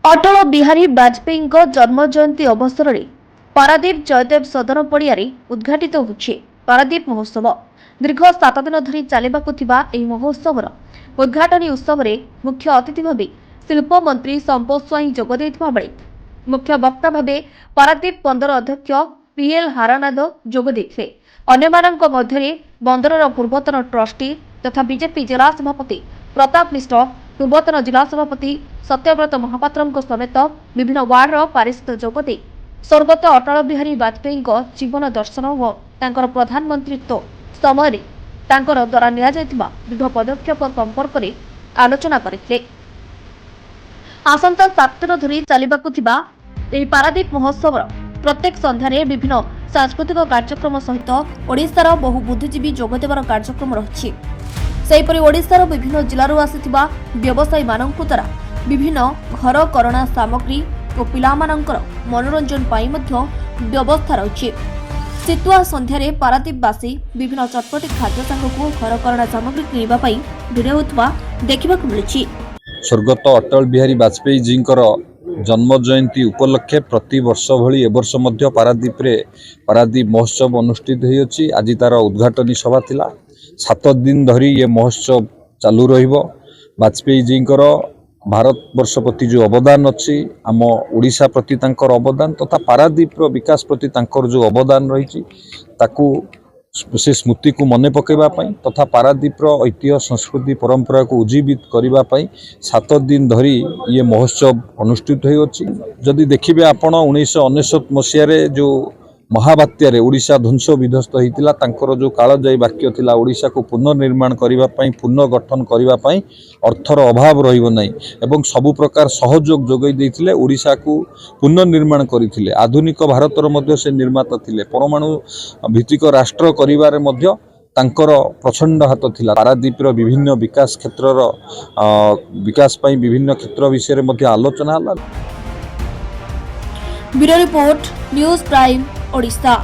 अटल बिहारी वाजपेयी जन्म जयंती अवसर में पारादीप जयदेव सदन पड़िया उद्घाटित होछि पारादीप महोत्सव। दीर्घ 7 दिन धरी चलवाकुथिबा एही महोत्सवर उद्घाटनी उत्सव में मुख्य अतिथि भाव शिल्प मंत्री संपत स्वाई जोग देइथिबा बेले मुख्य वक्ता भाव पारादीप बंदर अध्यक्ष पीएल हारानाद जोग देइथिले। अन्यमानक मध्यरे बंदरर पूर्वतन ट्रस्टी तथा बीजेपी जिला सभापति प्रताप मिश्र, पूर्वतन जिला सभापति सत्यव्रत महापात्र समेत विभिन्न वार्डर पारिषद जोगदे स्वर्गत अटल बिहारी वाजपेयी जीवन दर्शन और तांकर प्रधानमंत्रित्व समय तांकर द्वारा निया जायतिबा विविध पदक्षेप संपर्क में आलोचना करथिले। आसंता 7 दिन धरी चलवाकुथिबा एही पारादीप महोत्सव प्रत्येक संध्यारे विभिन्न सांस्कृतिक कार्यक्रम सहित ओडिशार बहु बुद्धिजीवी जोगदेवर कार्यक्रम रहिछि। सेहीपरि ओडिशार विभिन्न जिल्लारू आसिथिबा व्यवसायी माननकु द्वारा विभिन्न घर करଣା सामग्री और पिलामानंकर मनोरंजन पाई मध्य व्यवस्था रही। शीतुआ संध्यारे पारादीपवासी विभिन्न चटपटी खाद्य सांगकु घर करଣା सामग्री किनिबा पई भिड़ होतबा देखिबाकु मिलिछि। स्वर्गत अटल बिहारी वाजपेयी जींकर जन्म जयंती उपलक्षे प्रति वर्ष भली एवर्ष मध्य पारादीप महोत्सव अनुष्ठित होइछि। आज तार उद्घाटनी सभा थिला। 7 दिन धरी ये महोत्सव चालू रहिबो। वाजपेयी जींकर भारत वर्ष प्रति जो अवदान अच्छी आम ओडिशा प्रति तांकर अवदान तथा पारादीप विकास प्रति तांकर जो अवदान रही ताकू से स्मृति को मन पकेबा पई तथा पारादीप ऐतिह्य संस्कृति परंपरा को उज्जीवित करबा पई 7 दिन धरी ये महोत्सव अनुष्ठित होइछि। जदि देखिबे आपण 1999 मसियारे जो महाबात्यारे ओडिशा ध्वंस विध्वस्त होइतिला तांकर जो कालजयी वाक्य थिला ओडिशा को पुनर्निर्माण करबा पई पुनर्गठन करबा पई अर्थर अभाव रहिबो नै एवं सबु प्रकार सहयोग जोगई दैथिले ओडिशा को पुनर्निर्माण करिथिले। आधुनिक भारतर मध्य से निर्माता थिले। परमाणु भित्तिक राष्ट्र करिबारे मध्य तांकर प्रचंड हाथ थिला। पारादीप विभिन्न विकास क्षेत्रर विकास पई विभिन्न क्षेत्र विषय रे मध्य आलोचना हला। Bureau report news prime Odisha.